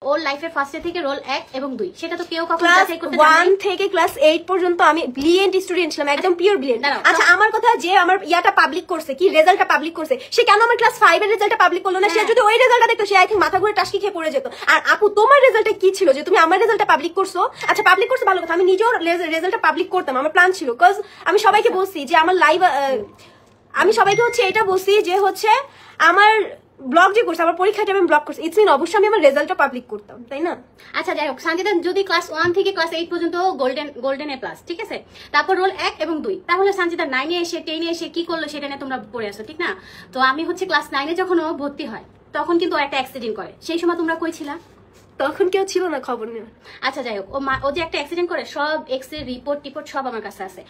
ওর লাইফে ফার্স্টে থেকে রোল 1 এবং 2 সেটা তো কেউ কখনো ক্লাস যাচাই করতে জানে 1 থেকে ক্লাস 8 পর্যন্ত আমি ব্রিলিয়েন্ট স্টুডেন্ট ছিলাম, একদম পিওর ব্রিলিয়েন্ট। আচ্ছা আমার কথা, যে আমার ইয়াটা পাবলিক করছে, কি রেজাল্টটা পাবলিক করছে, সে কেন আমার ক্লাস 5 এর রেজাল্টটা পাবলিক করলো না? সে যদি ওই রেজাল্টটা দেখতো, সে আই থিংক মাথা ঘুরে টাসকি খেয়ে পড়ে যেত। আর আপু তোমার রেজাল্টটা কি ছিল যে তুমি আমার রেজাল্টটা পাবলিক করছো? আচ্ছা পাবলিক করছে ভালো কথা, আমি নিজেও রেজাল্টটা পাবলিক করতাম, আমার প্ল্যান ছিল। কজ আমি সবাইকে বলছি যে আমার লাইভ, আমি সবাইকে হচ্ছে এটা বলছি যে হচ্ছে আমার ব্লগ যে করছে, আমার পরীক্ষাটা আমি ব্লগ করছি, ইটস মিন অবশ্যই আমি আমার রেজাল্টটা পাবলিক করতাম, তাই না? আচ্ছা যাই হোক, সঞ্জিতা যদি ক্লাস 1 থেকে ক্লাস 8 পর্যন্ত গোল্ডেন এ প্লাস, ঠিক আছে, তারপর রোল 1 এবং 2, তাহলে সঞ্জিতা 9 এ এসে 10 এ এসে কি করলো সেটা নিয়ে তোমরা পড়ে আসো, ঠিক না? তো আমি হচ্ছে ক্লাস 9 এ যখন ও ভর্তি হয় তখন কিন্তু ও একটা অ্যাক্সিডেন্ট করে, সেই সময় তোমরা কই ছিলা? তখন কেউ ছিল না খবর নেওয়া। আচ্ছা যাই হোক, ও যে একটা অ্যাক্সিডেন্ট করে, সব এক্স-রে রিপোর্ট সব আমার কাছে আছে।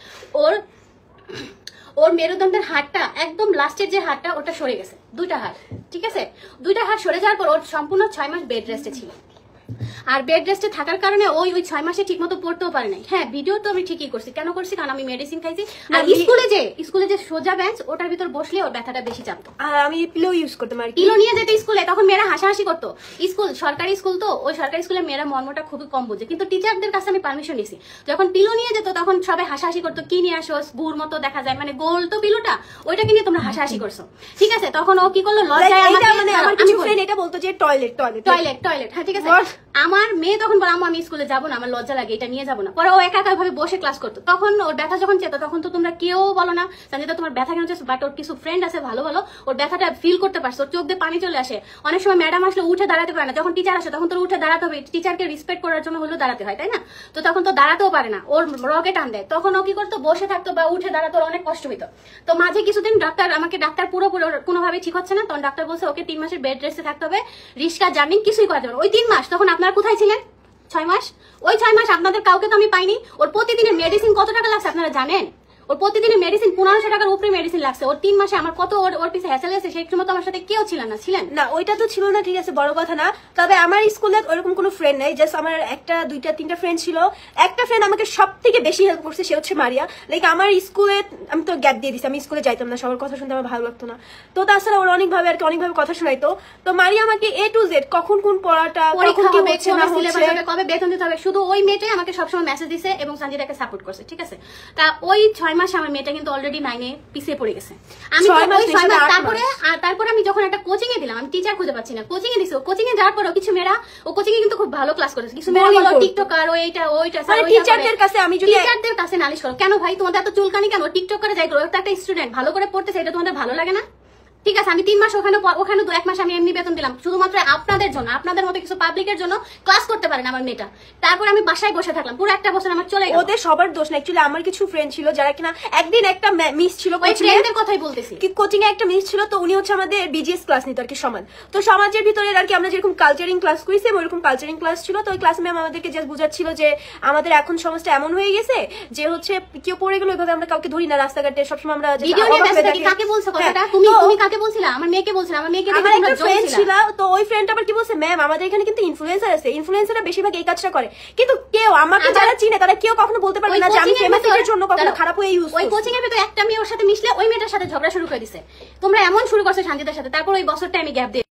ওর মেরুদণ্ডের হাড়টা একদম লাস্টের যে হাড়টা, ওটা সরে গেছে, 2টা হাড়, ঠিক আছে? 2টা হাড় সরে যাওয়ার পর ওর সম্পূর্ণ 6 মাস বেড রেস্টে ছিল। আর বেড রেস্টে থাকার কারণে ওই 6 মাসে ঠিক মতো পড়তেও পারে নাই। হ্যাঁ, ভিডিও তো আমি ঠিকই করছি। কেন করছি? কারণ আমি মেডিসিন খাইছি। আর স্কুলে যে সোজা বেঞ্চ, ওটার ভিতর বসলে ওর ব্যথাটা বেশি চাপতো। আর আমি পিলো ইউজ করতাম, আর পিলো নিয়ে যেতে স্কুলে, তখন মেয়েরা হাসাহাসি করতো। সরকারি স্কুল তো, ওই সরকারি স্কুলে মেয়েরা মর্মটা খুবই কম বোঝে, কিন্তু টিচারদের কাছে আমি পারমিশন নিছি। যখন পিলো নিয়ে যেত তখন সবাই হাসাহাসি করতো, কি নিয়ে আসো, গুর মতো দেখা যায়, মানে গোল তো পিলোটা, ওইটাকে নিয়ে তোমরা হাসাহাসি করছো, ঠিক আছে? তখন ও কি করলো, লজ্জায় আমার কিছু ফ্রেন্ড এটা বলতো যে টয়লেট। হ্যাঁ ঠিক আছে। আমার মেয়ে তখন বলে, আমি স্কুলে যাবো না, আমার লজ্জা লাগে, এটা নিয়ে যাবো না। পরে ও একা ভাবে বসে ক্লাস করতো। তখন ওর ব্যথা যখন চেত, তখন তো তোমরা কেউ বলো না সঞ্জিতা তোমার ব্যথা কেন হচ্ছে, বাট ওর কিছু ফ্রেন্ড আছে ভালো ওর ব্যথাটা ফিল করতে পারছে, ওর চোখ দিয়ে পানি চলে আসে। অনেক সময় ম্যাডাম আসলে উঠে দাঁড়াতে পারে না, যখন টিচার আসে তখন তোর উঠে দাঁড়াতে হবে, টিচারকে রেসপেক্ট করার জন্য হলেও দাঁড়াতে হয়, তাই না? তো তখন তো দাঁড়াতেও পারে না, ওর রকে টান দেয়। তখন ও কি করতো, বসে থাকতো বা উঠে দাঁড়াতো, অনেক কষ্ট হইতো। তো মাঝে কিছুদিন ডাক্তার পুরোপুরি কোনোভাবে ঠিক হচ্ছে না, তখন ডাক্তার বলছে ওকে 3 মাসের বেড রেস্টে থাকতে হবে, রিস্কা জার্নি কিছুই করা যাবে না। ওই 3 মাস তখন আপনারা কোথায় ছিলেন? 6 মাস। ওই 6 মাস আপনাদের কাউকে তো আমি পাইনি। ওর প্রতিদিনের মেডিসিন কত টাকা লাগছে আপনারা জানেন? ওর প্রতিদিনের মেডিসিন 1500 টাকার উপরে মেডিসিন লাগছে। ওর 3 মাসে আমার কত ওর পিছে হ্যাসেল আছে, সেই সময় তো আমার সাথে কেউ ছিলেন না। না ওইটা তো ছিল না, ঠিক আছে, বড় কথা না। তবে আমার স্কুলে ওরকম কোনো ফ্রেন্ড নাই, জাস্ট আমার 1টা 2টা 3টা ফ্রেন্ড ছিল। একটা ফ্রেন্ড আমাকে সব থেকে বেশি হেল্প করছে, সে হচ্ছে মারিয়া। লাইক আমার স্কুলে আমি তো গ্যাপ দিয়ে দিছি, আমি স্কুলে যাইতাম না, সবার কথা শুনতে আমার ভালো লাগতো না। তো তাছাড়া ওর অনেকভাবে কথা শোনাইতো। তো মারিয়া আমাকে A to Z কখন কোন পড়াটা, কখন কি হচ্ছে না হচ্ছে, কবে বেতন দিতে হবে, শুধু ওই মেয়েটাই আমাকে সবসময় মেসেজ দিছে এবং সঞ্জিতাকে সাপোর্ট করছে, ঠিক আছে? তা ওই 6 মাস আমার মেয়েটা কিন্তু অলরেডি 9 এ পিছিয়ে পড়ে গেছে। আমি তারপরে আমি যখন একটা কোচিং এ দিলাম, আমি টিচার খুঁজে পাচ্ছি না, কোচিং এ দিছি। কোচিং এ যাওয়ার পর কিছু মেয়েরা, ও কোচিং এ কিন্তু খুব ভালো ক্লাস করেছে, কিছু মেয়েরা বলো টিকটকার, ওইটা টিচারদের কাছে আমি যদি টিচারদের কাছে নালিশ করো, কেন ভাই তোমাদের এত চুলকানি কেন? টিকটক করে যাই করো, একটা স্টুডেন্ট ভালো করে পড়তেছে, এটা তোমাদের ভালো লাগে না? ঠিক আছে, আমি 3 মাস ওখানে 1 মাস আমি এমনি বেতন দিলাম, শুধুমাত্র আপনাদের জন্য, আপনাদের মতো কিছু পাবলিকের জন্য ক্লাস করতে পারেন আমার মেয়েটা। তারপর আমি বাসায় বসে থাকলাম, পুরো 1টা বছর আমার চলে গেল। ওদের সবার দোষ না, অ্যাকচুয়ালি আমার কিছু ফ্রেন্ড ছিল যারা কিনা একদিন একটা মিস ছিল, ওই ফ্রেন্ডের কথাই বলতেছি, কোচিং এ একটা মিস ছিল। তো উনি হচ্ছে আমাদের বিজিএস ক্লাস নিত আর কি, সমাজ। তো সমাজের ভিতরে আর কি আমরা যেরকম কালচারিং ক্লাস করেছি, ওইরকম কালচারিং ক্লাস ছিল। তো ওই ক্লাস ম্যাম আমাদেরকে জাস্ট বুঝাচ্ছিল যে আমাদের এখন সমাজটা এমন হয়ে গেছে যে হচ্ছে কেউ পড়ে গেল ওইভাবে আমরা কাউকে ধরি না রাস্তাঘাটে, সবসময় আমরা কাকে বলছো কথাটা? তুমি কাকে বলছিলা? আমার মেয়েকে বলছিলাম, আমার মেয়েকে আমার একটা ফ্রেন্ড ছিল। তো ওই ফ্রেন্ড আবার কি বলছে, ম্যাম আমাদের এখানে কিন্তু ইনফ্লুয়েন্সার আছে, ইনফ্লুয়েন্সাররা বেশিরভাগ এই কাজটা করে, কিন্তু কেউ আমাকে যারা চিনে তারা কেউ কখনো বলতে পারবে না যে আমি ফেমাসের জন্য কখনো খারাপ হয়ে ইউজ। ওই কোচিং এর ভিতরে একটা মেয়ে ওর সাথে মিশলে ওই মেয়েটার সাথে ঝগড়া শুরু করে দিছে। তোমরা এমন শুরু করছো সঞ্জিতার সাথে, তারপর ওই বছরটা আমি গ্যাপ দিয়ে